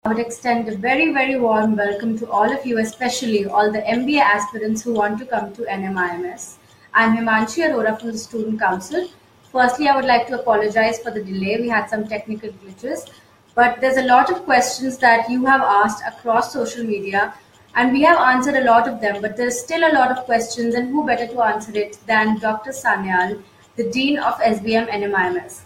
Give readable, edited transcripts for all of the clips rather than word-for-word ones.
I would extend a very, very warm welcome to all of you, especially all the MBA aspirants who want to come to NMIMS. I'm Himanshi Arora from the Student Council. Firstly, I would like to apologize for the delay. We had some technical glitches, but there's a lot of questions that you have asked across social media, and we have answered a lot of them, but there's still a lot of questions, and who better to answer it than Dr. Sanyal, the Dean of SBM NMIMS.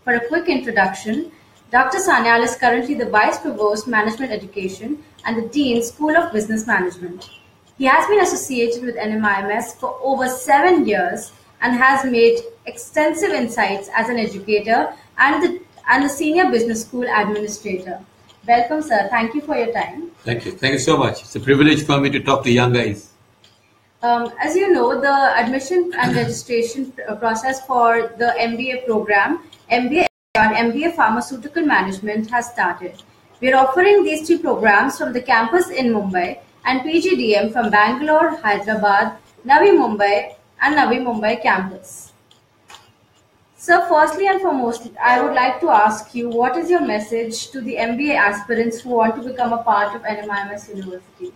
For a quick introduction, Dr. Sanyal is currently the Vice Provost Management Education and the Dean School of Business Management. He has been associated with NMIMS for over 7 years and has made extensive insights as an educator and the Senior Business School Administrator. Welcome, sir. Thank you for your time. Thank you. Thank you so much. It's a privilege for me to talk to young guys. As you know, the admission and registration process for the MBA program, MBA and MBA Pharmaceutical Management has started. We are offering these 3 programs from the campus in Mumbai and PGDM from Bangalore, Hyderabad, Navi Mumbai and Navi Mumbai campus. So firstly and foremost, I would like to ask you, what is your message to the MBA aspirants who want to become a part of NMIMS University?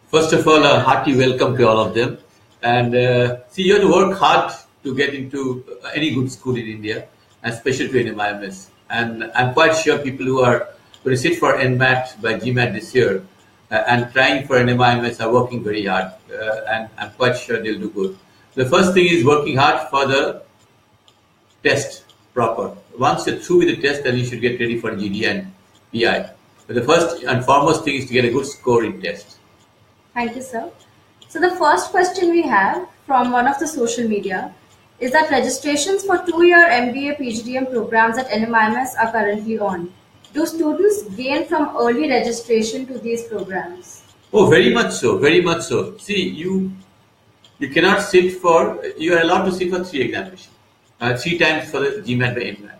First of all, a hearty welcome to all of them. And you have to work hard to get into any good school in India, and especially to NMIMS. And I'm quite sure people who are going to sit for NMAT by GMAT this year and trying for NMIMS are working very hard. And I'm quite sure they'll do good. The first thing is working hard for the test proper. Once you're through with the test, then you should get ready for GD and PI. But the first and foremost thing is to get a good score in test. Thank you, sir. So the first question we have from one of the social media is that registrations for 2-year MBA PGDM programs at NMIMS are currently on. Do students gain from early registration to these programs? Oh, very much so, very much so. See, you cannot sit for, you are allowed to sit for 3 examinations, 3 times for the GMAT by NMAT.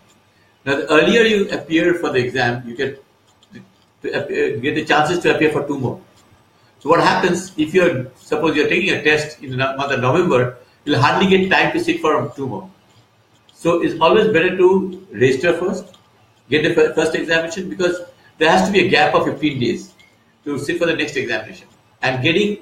Now, the earlier you appear for the exam, you get the chances to appear for 2 more. So what happens if suppose you're taking a test in the month of November, you'll hardly get time to sit for 2 more. So it's always better to register first, get the first examination, because there has to be a gap of 15 days to sit for the next examination. And getting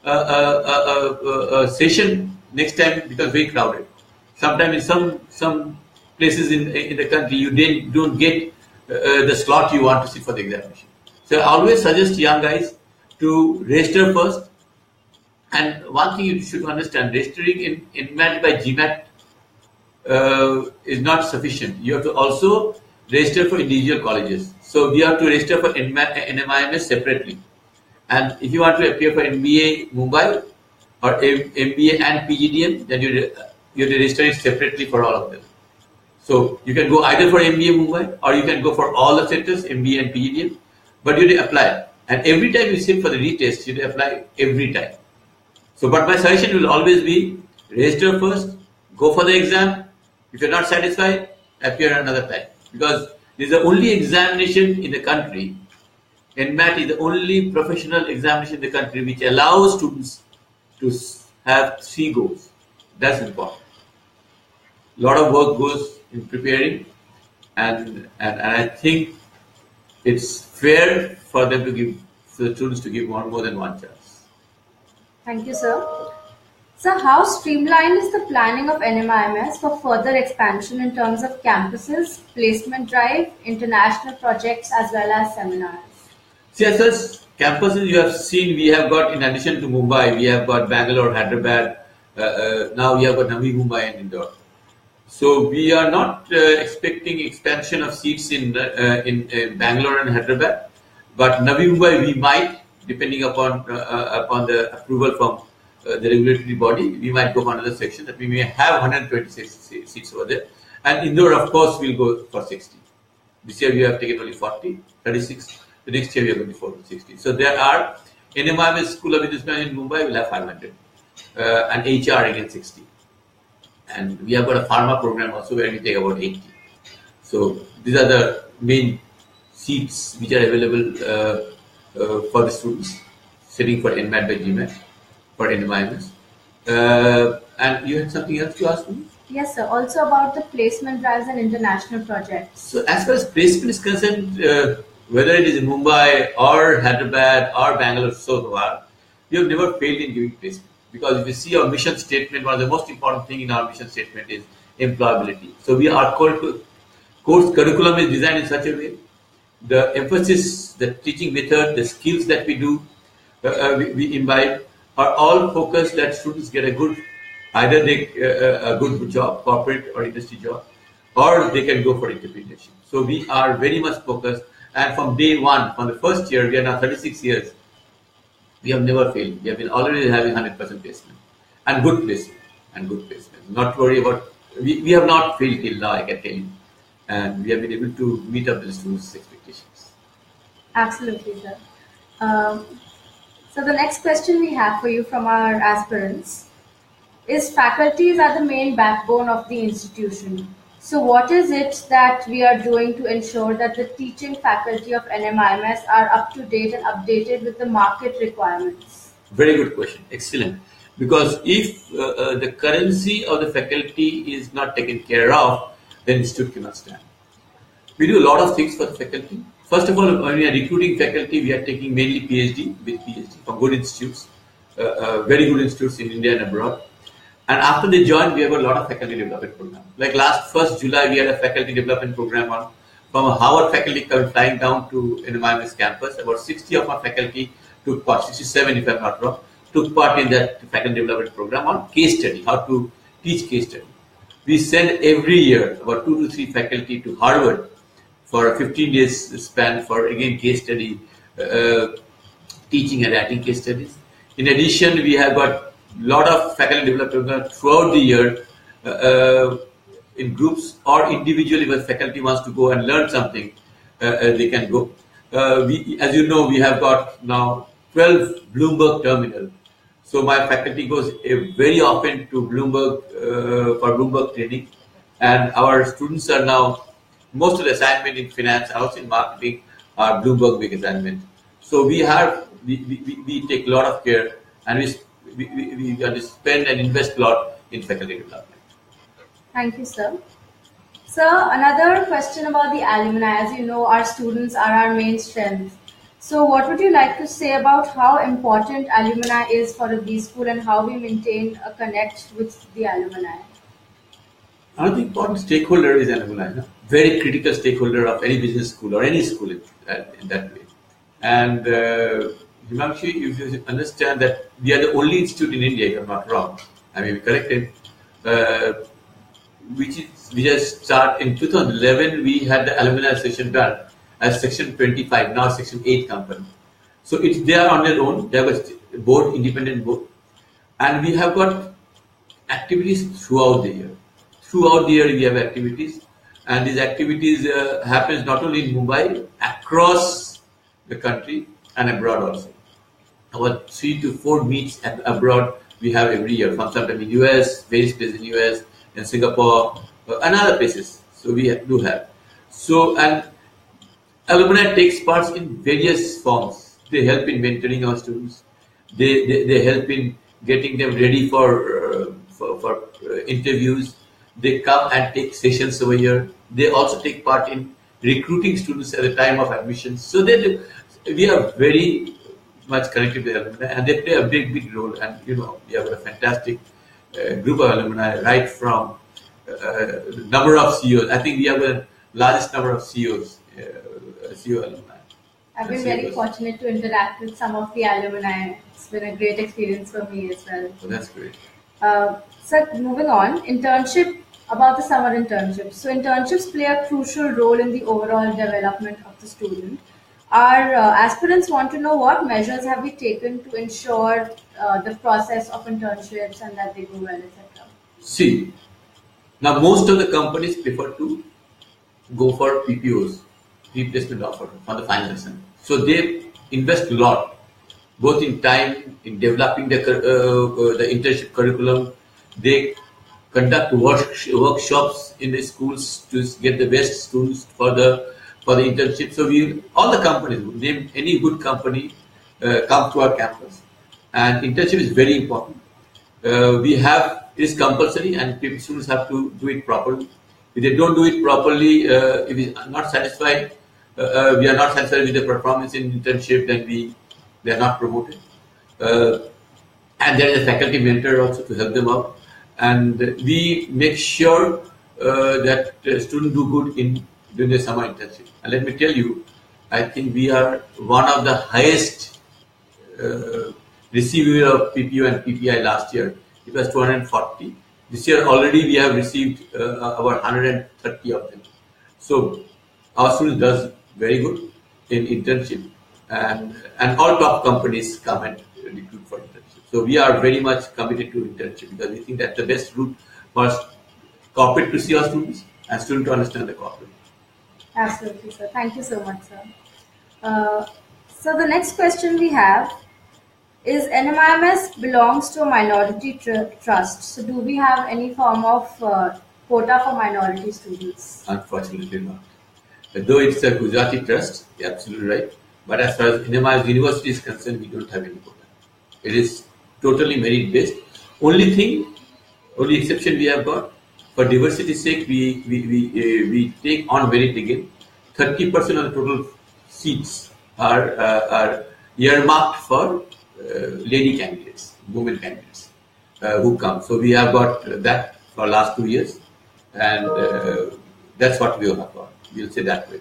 a session next time becomes very crowded. Sometimes in some places in the country, you don't get the slot you want to sit for the examination. So I always suggest young guys to register first. And one thing you should understand, registering in NMAT by GMAT is not sufficient. You have to also register for individual colleges. So you have to register for NMIMS separately. And if you want to appear for MBA Mumbai or MBA and PGDM, then you have to register it separately for all of them. So you can go either for MBA Mumbai or you can go for all the centers, MBA and PGDM, but you have to apply. And every time you sit for the retest, you have to apply every time. So, but my suggestion will always be register first, go for the exam. If you're not satisfied, appear another time. Because this is the only examination in the country, NMAT is the only professional examination in the country which allows students to have 3 goals. That's important. A lot of work goes in preparing, and I think it's fair for them to give, for the students to give more than one chance. Thank you, sir. So how streamlined is the planning of NMIMS for further expansion in terms of campuses, placement drive, international projects, as well as seminars? See, as such campuses you have seen, we have got, in addition to Mumbai, we have got Bangalore, Hyderabad, now we have got Navi Mumbai and Indore. So we are not expecting expansion of seats in Bangalore and Hyderabad, but Navi Mumbai we might, depending upon the approval from the regulatory body, we might go for another section that we may have 126 seats over there. And Indore, of course, will go for 60. This year we have taken only 36. The next year we are going to go for 60. So there are, NMIMS School of Business Management in Mumbai will have 500 and HR again 60. And we have got a pharma program also where we take about 80. So these are the main seats which are available for the students sitting for NMAT by GMAT for NMIMS. And you had something else to ask me? Yes, sir. Also about the placement drives and international projects. So as far as placement is concerned, whether it is in Mumbai or Hyderabad or Bangalore so far, we have never failed in giving placement. Because if you see our mission statement, one of the most important thing in our mission statement is employability. So our course curriculum is designed in such a way, the emphasis, the teaching method, the skills that we do, we imbibe are all focused that students get a good, either they a good job, corporate or industry job, or they can go for entrepreneurship. So we are very much focused, and from day one, from the first year, we are now 36 years, we have never failed. We have been already having 100% placement and good placement Not to worry about, we have not failed till now, I can tell you, and we have been able to meet up the students' expectations. Absolutely, sir. Um, so the next question we have for you from our aspirants is faculties are the main backbone of the institution. So what is it that we are doing to ensure that the teaching faculty of NMIMS are up to date and updated with the market requirements? Very good question. Excellent. Because if the currency of the faculty is not taken care of, then institute cannot stand. We do a lot of things for the faculty. First of all, when we are recruiting faculty, we are taking mainly PhD from good institutes, very good institutes in India and abroad. And after they join, we have a lot of faculty development program. Like last 1st July, we had a faculty development program from a Harvard faculty coming flying down to NMIMS campus. About 60 of our faculty took part, 67 if I'm not wrong, took part in that faculty development program on case study, how to teach case study. We send every year about 2 to 3 faculty to Harvard for a 15 days span for again case study, teaching and writing case studies. In addition, we have got lot of faculty development programs throughout the year in groups or individually when faculty wants to go and learn something, they can go. As you know, we have got now 12 Bloomberg terminal. So my faculty goes very often to Bloomberg for Bloomberg training, and our students are now, most of the assignment in finance and also in marketing are Bloomberg big assignment. So we take a lot of care, and we spend and invest a lot in faculty development. Thank you, sir. Sir, another question about the alumni. As you know, our students are our main strength. So what would you like to say about how important alumni is for a B school and how we maintain a connect with the alumni? Another important stakeholder is alumni. No? Very critical stakeholder of any business school or any school in that way. And Himanshu, you should understand that we are the only institute in India, if I'm not wrong. I may be corrected. We just start in 2011. We had the alumni association done as Section 25, now Section 8 company. So they are on their own. They have a board, independent board, and we have got activities throughout the year. Throughout the year, we have activities, and these activities happens not only in Mumbai, across the country and abroad also. About 3 to 4 meets abroad we have every year, from sometimes in US, various places in US, in Singapore, and other places. So we do have. So, and alumni takes parts in various forms. They help in mentoring our students. They help in getting them ready for interviews. They come and take sessions over here. They also take part in recruiting students at the time of admission. So we are very much connected with alumni, and they play a big role. And we have a fantastic group of alumni, right from number of CEOs. I think we have the largest number of CEOs, CEO alumni. I've been very fortunate to interact with some of the alumni. It's been a great experience for me as well. So that's great. So moving on, about the summer internships. So internships play a crucial role in the overall development of the student. Our aspirants want to know what measures have we taken to ensure the process of internships and that they go well, etc. See, now most of the companies prefer to go for PPOs, replacement offer, for the final assignment. So they invest a lot, both in time, in developing the internship curriculum. They conduct workshops in the schools to get the best students for the internship. So all the companies, name any good company, come to our campus, and internship is very important. It is compulsory, and students have to do it properly. If they don't do it properly, if they are not satisfied, we are not satisfied with the performance in internship, then they are not promoted. And there is a faculty mentor also to help them out. And we make sure that students do good during the summer internship. And let me tell you, I think we are one of the highest receiver of PPO and PPI last year. It was 240. This year already we have received about 130 of them. So our students does very good in internship, and all top companies come and recruit for internship. So we are very much committed to internship because we think that's the best route for corporate to see our students and students to understand the corporate. Absolutely, sir. Thank you so much, sir. So the next question we have is NMIMS belongs to a minority trust. So do we have any form of quota for minority students? Unfortunately not. Though it's a Gujarati trust, you're absolutely right. But as far as NMIMS University is concerned, we don't have any quota. It is totally merit-based. Only exception we have got, for diversity's sake, we take on merit again. 30% of the total seats are earmarked for lady candidates, women candidates who come. So we have got that for last 2 years, and that's what we have got. We'll say that way.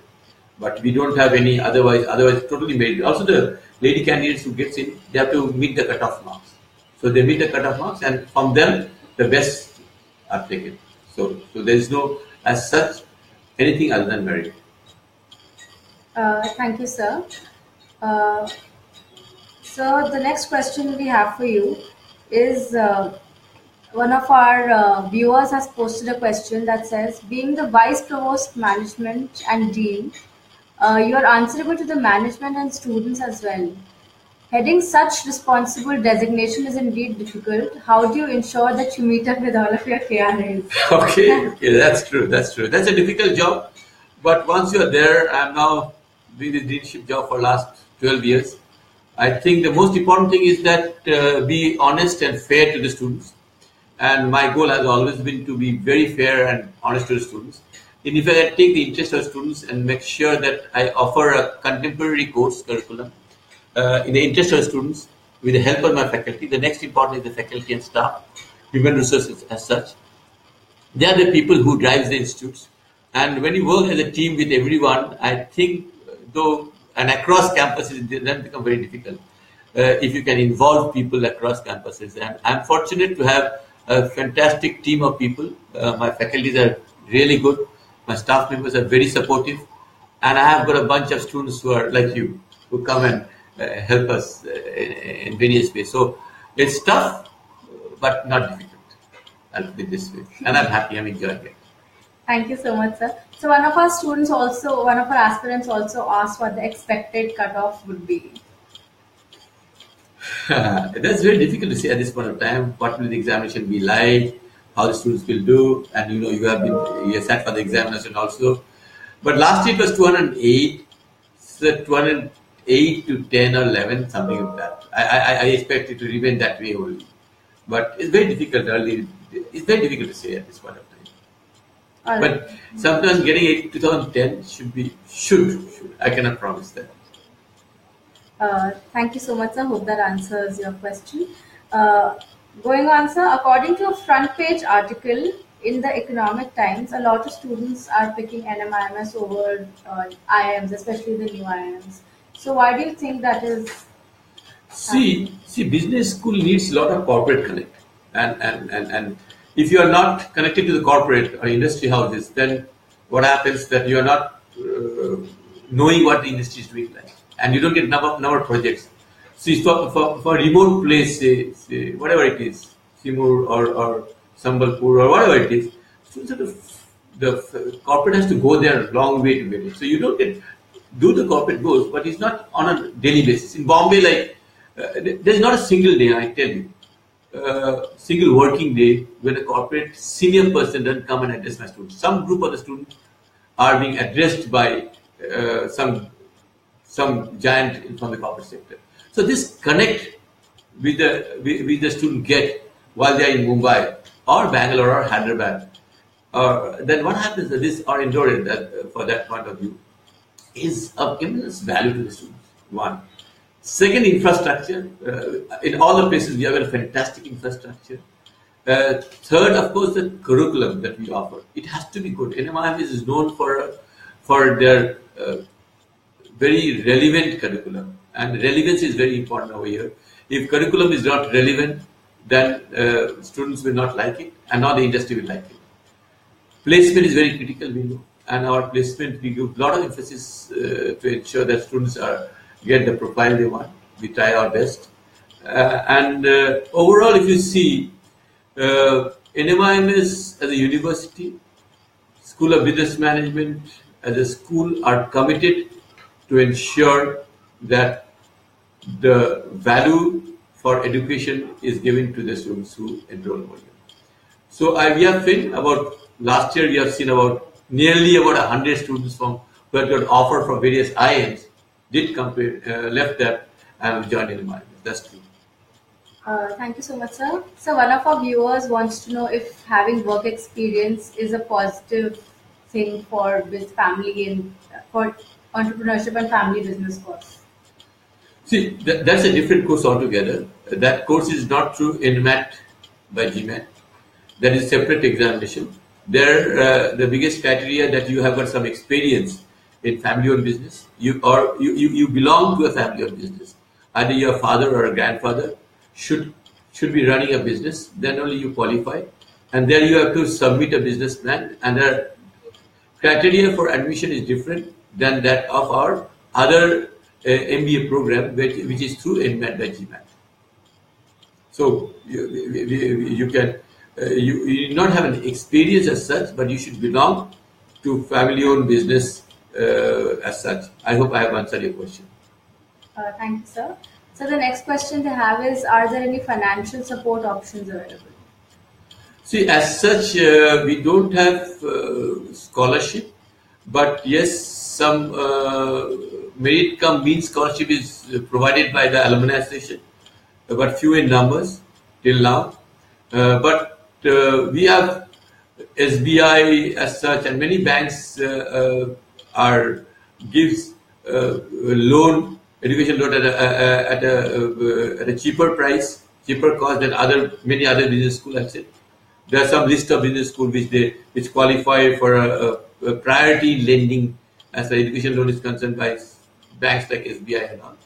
But we don't have any otherwise totally merit. Also the lady candidates who gets in, they have to meet the cutoff marks. So they meet the cutoff marks, and from them the best are taken. So there is no as such anything other than merit. Thank you, sir. So the next question we have for you is one of our viewers has posted a question that says, being the Vice Provost Management and Dean, you are answerable to the management and students as well. Heading such responsible designation is indeed difficult. How do you ensure that you meet up with all of your KRAs? Okay, that's true. That's a difficult job. But once you are there, I'm now doing the leadership job for last 12 years. I think the most important thing is that be honest and fair to the students. And my goal has always been to be very fair and honest to the students. And if I take the interest of students and make sure that I offer a contemporary course curriculum in the interest of students with the help of my faculty, the next important is the faculty and staff, human resources as such. They are the people who drive the institutes. And when you work as a team with everyone, I think and across campuses, it then become very difficult if you can involve people across campuses. And I'm fortunate to have a fantastic team of people. My faculties are really good. My staff members are very supportive. And I have got a bunch of students who are like you, who come and help us in various ways. So it's tough, but not difficult. I'll put it this way. And I'm happy, I'm enjoying it. Thank you so much, sir. So one of our aspirants also asked what the expected cutoff would be. That's very difficult to say at this point of time. What will the examination be like? How the students will do? And you have sat for the examination also. But last year it was 208. So 208 to 10 or 11, something like that. I expect it to remain that way only. But it's very difficult It's very difficult to say at this point of time. All But right. sometimes getting 8 to 2010 should. I cannot promise that. Thank you so much, sir. Hope that answers your question. Going on, sir, according to a front page article in the Economic Times, a lot of students are picking NMIMS over IIMs, especially the new IIMs. So why do you think that is? See, business school needs a lot of corporate connect, and if you are not connected to the corporate or industry houses, then what happens that you are not knowing what the industry is doing like, and you don't get number of projects. See, for remote place, say whatever it is, Simur or Sambalpur or whatever it is, so the corporate has to go there a long way to get it. So you don't do the corporate goals, but it's not on a daily basis. In Bombay, there's not a single day, I tell you, single working day when a corporate senior person doesn't come and address my students. Some group of the students are being addressed by some giant from the corporate sector. So this connect with the student get while they are in Mumbai or Bangalore or Hyderabad, then what happens is this or Indore for that point of view. is of immense value to the students. One. Second, infrastructure. In all the places, we have a fantastic infrastructure. Third, of course, the curriculum that we offer. It has to be good. NMIMS is known for their very relevant curriculum, and relevance is very important over here. If curriculum is not relevant, then students will not like it, and not the industry will like it. Placement is very critical, we know, and our placement, we give a lot of emphasis to ensure that students get the profile they want. We try our best. And overall, if you see, NMIMS as a university, School of Business Management as a school are committed to ensure that the value for education is given to the students who enroll over here. So we have seen about, last year we have seen about nearly about 100 students who had got offer from various IIMs did left that and joined NMIMS. That's true. Thank you so much, sir. So one of our viewers wants to know if having work experience is a positive thing for this family and for entrepreneurship and family business course. See, that's a different course altogether. That course is not through NMAT by GMAT. That is separate examination. There, the biggest criteria that you have got some experience in family-owned business. You belong to a family-owned business. Either your father or a grandfather should be running a business. Then only you qualify. And there you have to submit a business plan. And the criteria for admission is different than that of our other MBA program, which is through NMAT by GMAT. So you can you need not have an experience as such, but you should belong to family-owned business as such. I hope I have answered your question. Thank you, sir. So the next question they have is, are there any financial support options available? See, as such, we don't have scholarship, but yes, some merit cum means scholarship is provided by the alumni association, but few in numbers till now. But we have SBI as such, and many banks gives loan, education loan at a cheaper price, cheaper cost than many other business schools have said. There are some list of business schools which qualify for a priority lending as the education loan is concerned by banks like SBI and all.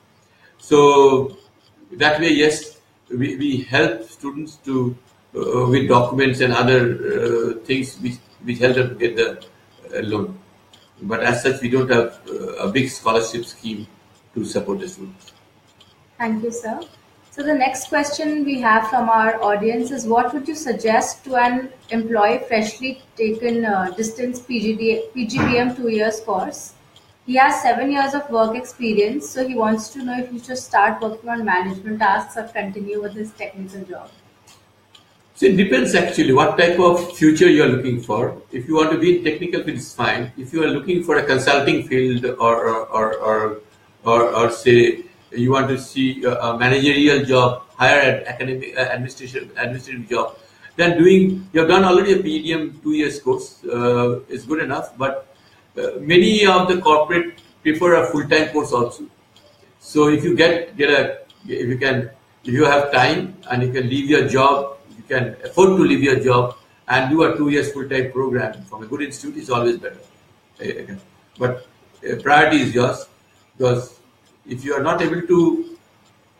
So that way, yes, we help students to with documents and other things which help them to get the loan. But as such, we don't have a big scholarship scheme to support the students. Thank you, sir. So the next question we have from our audience is, what would you suggest to an employee freshly taken distance PGDM 2 years course? He has 7 years of work experience, so he wants to know if he should start working on management tasks or continue with his technical job. So it depends actually what type of future you are looking for. If you want to be in technical field, it's fine. If you are looking for a consulting field or say you want to see a managerial job, higher academic administrative job, then you have done already a PDM 2 years course is good enough. But many of the corporate prefer a full-time course also. So if you if you have time and you can leave your job, you can afford to leave your job and do a 2 years full-time program from a good institute is always better. But priority is yours, because if you are not able to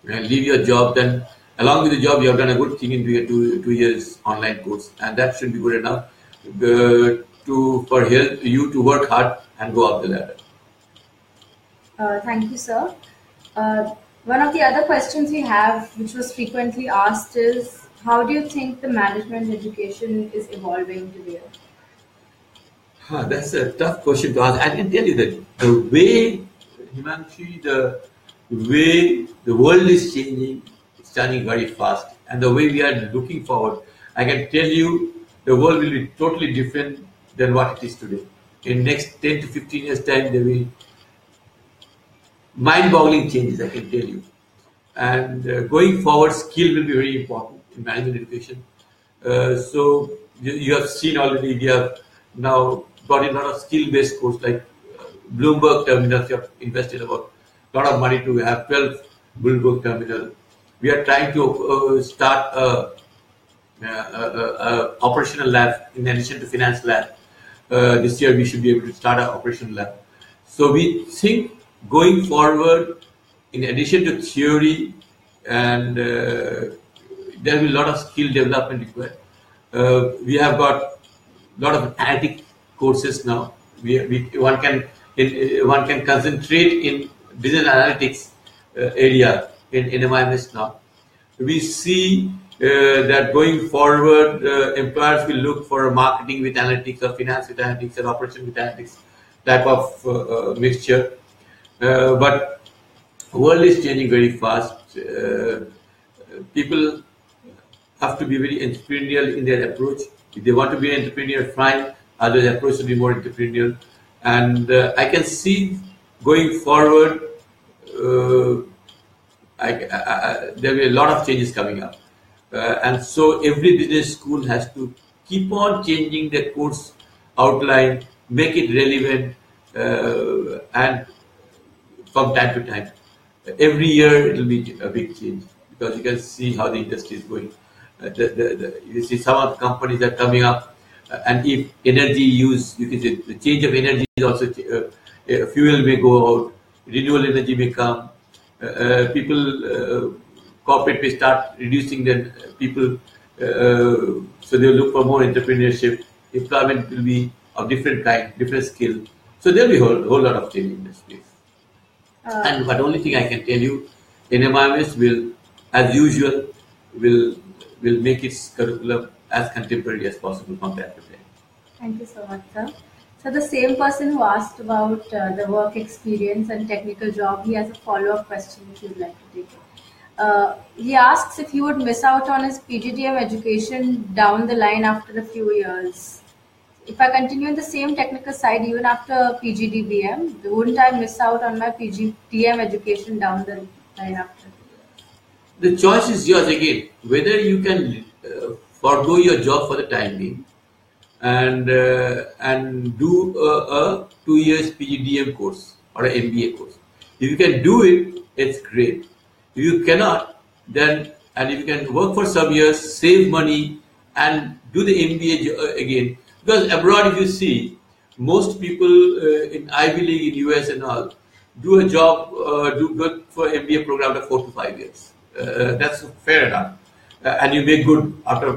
leave your job, then along with the job you have done a good thing in doing a 2 years online course, and that should be good enough for you to work hard and go up the ladder. Thank you, sir. One of the other questions we have, which was frequently asked, is, how do you think the management education is evolving today? That's a tough question to ask. I can tell you that the way, Himanshi, the way the world is changing, it's changing very fast. And the way we are looking forward, I can tell you the world will be totally different than what it is today. In next 10 to 15 years' time, there will be mind-boggling changes, I can tell you. And going forward, skill will be very important in management education. So you have seen already, we have now brought in a lot of skill-based course like Bloomberg terminals. You have invested about a lot of money to have 12 Bloomberg terminals. We are trying to start a operational lab in addition to finance lab. This year we should be able to start an operational lab. So we think going forward, in addition to theory, and there will be a lot of skill development required. We have got a lot of analytic courses now. One can concentrate in business analytics area in NMIMS now. We see that going forward, employers will look for marketing with analytics or finance with analytics or operation with analytics type of mixture. But the world is changing very fast. People have to be very entrepreneurial in their approach. If they want to be an entrepreneur, fine. Others approach to be more entrepreneurial. And I can see going forward, there will be a lot of changes coming up. And so every business school has to keep on changing their course outline, make it relevant, and from time to time. Every year it will be a big change because you can see how the industry is going. You see some of the companies are coming up, and if energy use, you can say the change of energy is also fuel may go out, renewable energy may come. Corporate may start reducing their people, so they will look for more entrepreneurship. Employment will be of different kind, different skill. So there will be a whole lot of change in this space. But only thing I can tell you, NMIMS will, as usual, will make its curriculum as contemporary as possible from that to that. Thank you so much, sir. So the same person who asked about the work experience and technical job, he has a follow-up question which you'd like to take. He asks if he would miss out on his PGDM education down the line after a few years. If I continue in the same technical side even after PGDBM, wouldn't I miss out on my PGDM education down the line after? The choice is yours again, whether you can forego your job for the time being and do a 2 years PGDM course or an MBA course. If you can do it, it's great. If you cannot, then and if you can work for some years, save money, and do the MBA again. Because abroad, if you see, most people in Ivy League in US and all do a job, do good for MBA program for 4 to 5 years. That's fair enough, and you make good after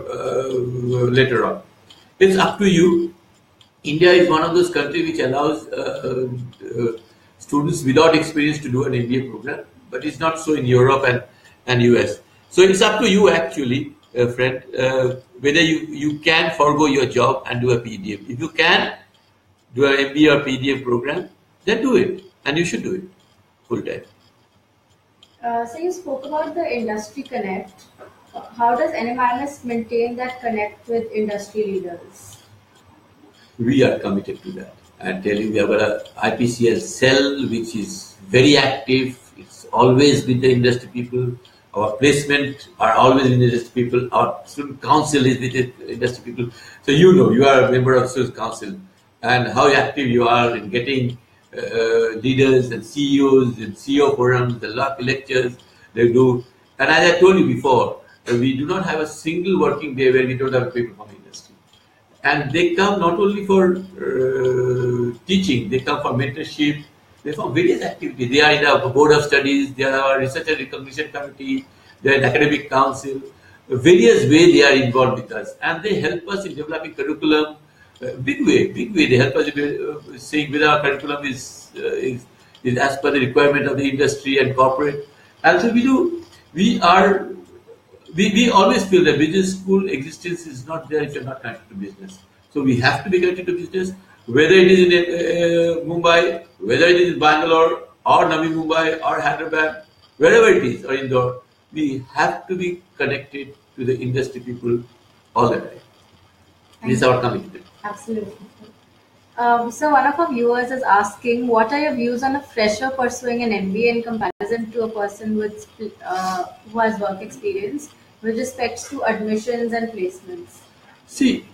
later on. It's up to you. India is one of those countries which allows students without experience to do an MBA program, but it's not so in Europe and US. So it's up to you actually, friend, whether you can forego your job and do a PDM. If you can do an MBA or PDM program, then do it, and you should do it full time. So you spoke about the industry connect. How does NMIMS maintain that connect with industry leaders? We are committed to that. I tell you, we have got a IPCS cell which is very active. It's always with the industry people. Our placement are always with the industry people. Our student council is with the industry people. So you know, you are a member of student council and how active you are in getting leaders and CEOs and CEO forums, the lectures they do. And as I told you before, we do not have a single working day where we don't have people from the industry. And they come not only for teaching, they come for mentorship, they come for various activities. They are in our board of studies, they are our research and recognition committee, they are in academic council. Various ways they are involved with us, and they help us in developing curriculum. Big way. They help us saying whether our curriculum is as per the requirement of the industry and corporate. And so we always feel that business school existence is not there if you're not connected to business. So we have to be connected to business, whether it is in Mumbai, whether it is in Bangalore or Navi Mumbai or Hyderabad, wherever it is, or Indore, we have to be connected to the industry people all the time. This is our commitment. Absolutely. So one of our viewers is asking, what are your views on a fresher pursuing an MBA in comparison to a person with who has work experience with respect to admissions and placements? See,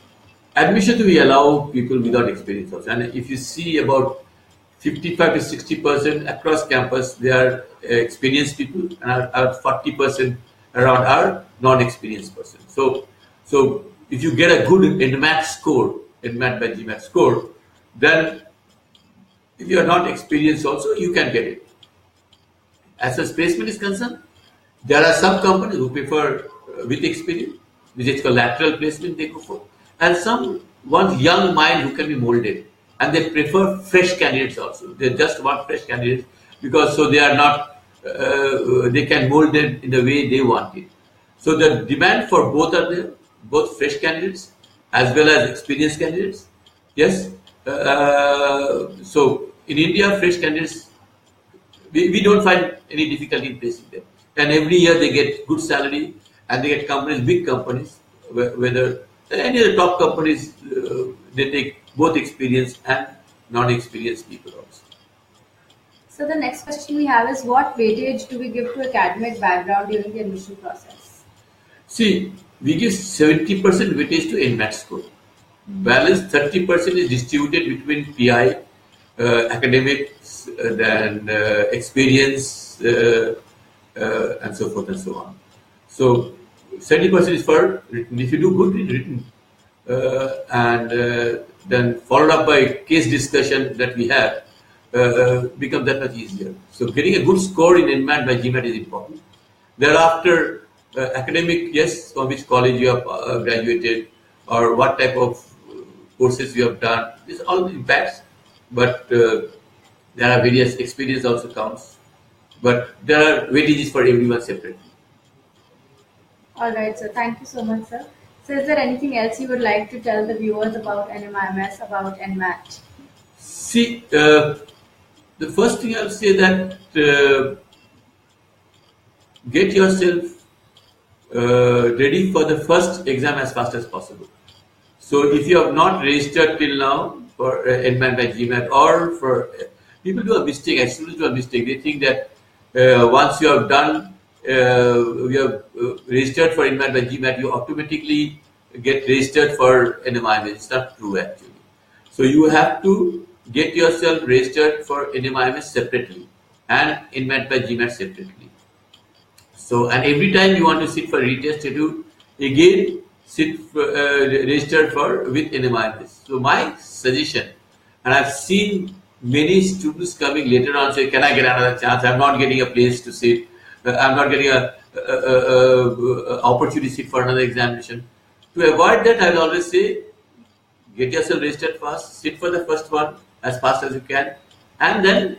admissions we allow people without experience also. And if you see about 55 to 60% across campus, they are experienced people, and our 40% around are non-experienced person. So if you get a good NMAT score, NMAT by GMAT score, then if you are not experienced also, you can get it. As far as placement is concerned, there are some companies who prefer with experience, which is called lateral placement they go for, and some want young mind who can be molded, and they prefer fresh candidates also. They just want fresh candidates because so they are not, they can mold them in the way they want it. So the demand for both are there, both fresh candidates as well as experienced candidates. Yes. So in India, fresh candidates, we don't find any difficulty in placing them. And every year they get good salary, and they get companies, big companies, whether any of the top companies, they take both experienced and non-experienced people also. So the next question we have is, what weightage do we give to academic background during the admission process? See, we give 70% weightage to NMAT score. Balance 30% is distributed between PI, academics, then experience, and so forth and so on. So 70% is for written. If you do good in written, and then followed up by case discussion that we have, becomes that much easier. So getting a good score in NMAT by GMAT is important. Thereafter, academic, yes, from which college you have graduated, or what type of courses you have done, this all impacts. But there are various experience also counts. But there are weightages for everyone separately. All right, sir. Thank you so much, sir. So is there anything else you would like to tell the viewers about NMIMS, about NMAT? See, the first thing I'll say that get yourself ready for the first exam as fast as possible. So if you have not registered till now for NMAT by GMAT, or for people do a mistake, students do a mistake. They think that once you have done, you have registered for NMAT by GMAT, you automatically get registered for NMIMS. It's not true actually. So you have to get yourself registered for NMIMS separately and NMAT by GMAT separately. So, and every time you want to sit for retest, you again sit registered for with NMIMS. So my suggestion, and I've seen many students coming later on say, can I get another chance? I'm not getting a place to sit. I'm not getting a opportunity to sit for another examination. To avoid that, I will always say, get yourself registered first, sit for the first one as fast as you can, and then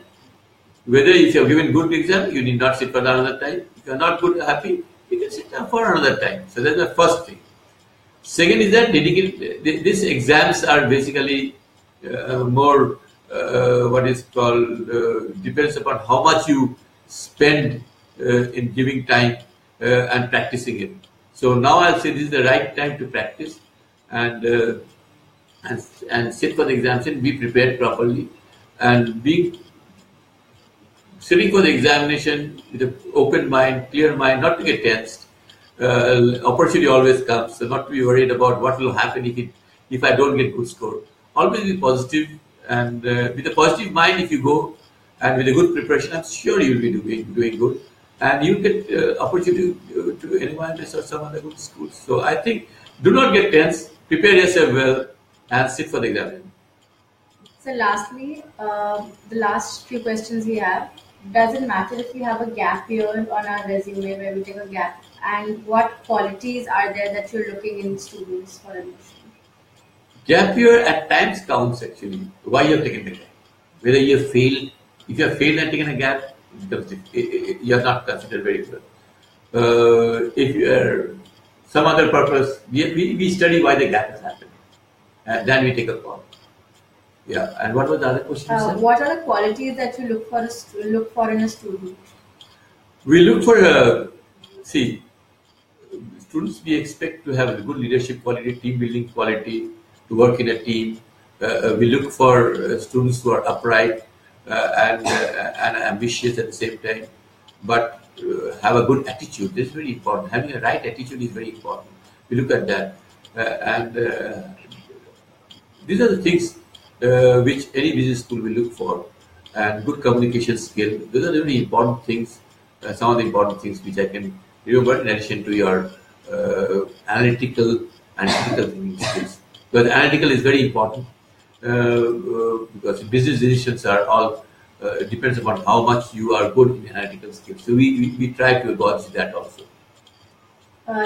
whether if you have given good exam, you need not sit for another time. If you are not good, happy, you can sit down for another time. So that's the first thing. Second is that these exams are basically more what is called depends upon how much you spend in giving time and practicing it. So now I'll say this is the right time to practice and sit for the examination, be prepared properly, and sitting for the examination with an open mind, clear mind, not to get tensed. Opportunity always comes, so not to be worried about what will happen if I don't get good score. Always be positive, and with a positive mind, if you go and with a good preparation, I'm sure you'll be doing good, and you'll get opportunity to NMIMS or some other good schools. So I think do not get tense, prepare yourself well, and sit for the examination. So lastly, the last few questions we have. Does it matter if we have a gap year on our resume where we take a gap? And what qualities are there that you're looking in students for admission? Gap year at times counts actually. Why you have taken the gap? Whether you have failed, if you have failed and taken a gap, you are not considered very good. If you are some other purpose, we study why the gap has happened, and then we take a call. Yeah, and what was the other question? What are the qualities that you look for in a student? We look for students. We expect to have a good leadership quality, team building quality, to work in a team. We look for students who are upright and ambitious at the same time, but have a good attitude. This is very important. Having a right attitude is very important. We look at that, and these are the things which any business school will look for. and good communication skill. Those are really important things. Some of the important things which I can remember in addition to your analytical and critical thinking skills. Because analytical is very important because business decisions are all depends upon how much you are good in analytical skills. So we try to gauge that also.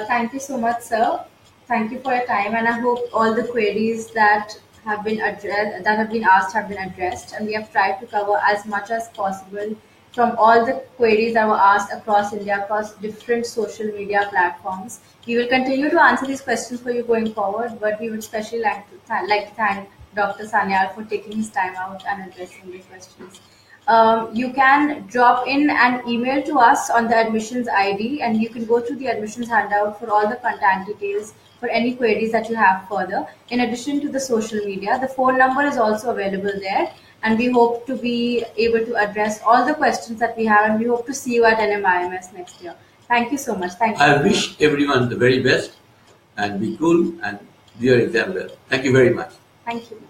Thank you so much, sir. Thank you for your time, and I hope all the queries that have been addressed, that have been asked, have been addressed. And we have tried to cover as much as possible from all the queries that were asked across India, across different social media platforms. We will continue to answer these questions for you going forward, but we would especially like to thank Dr. Sanyal for taking his time out and addressing these questions. You can drop in an email to us on the admissions ID, and you can go to the admissions handout for all the contact details for any queries that you have further. In addition to the social media, the phone number is also available there, and we hope to be able to address all the questions that we have, and we hope to see you at NMIMS next year. Thank you so much. Thank you. I wish everyone the very best and be cool and do your exam well. Thank you very much. Thank you.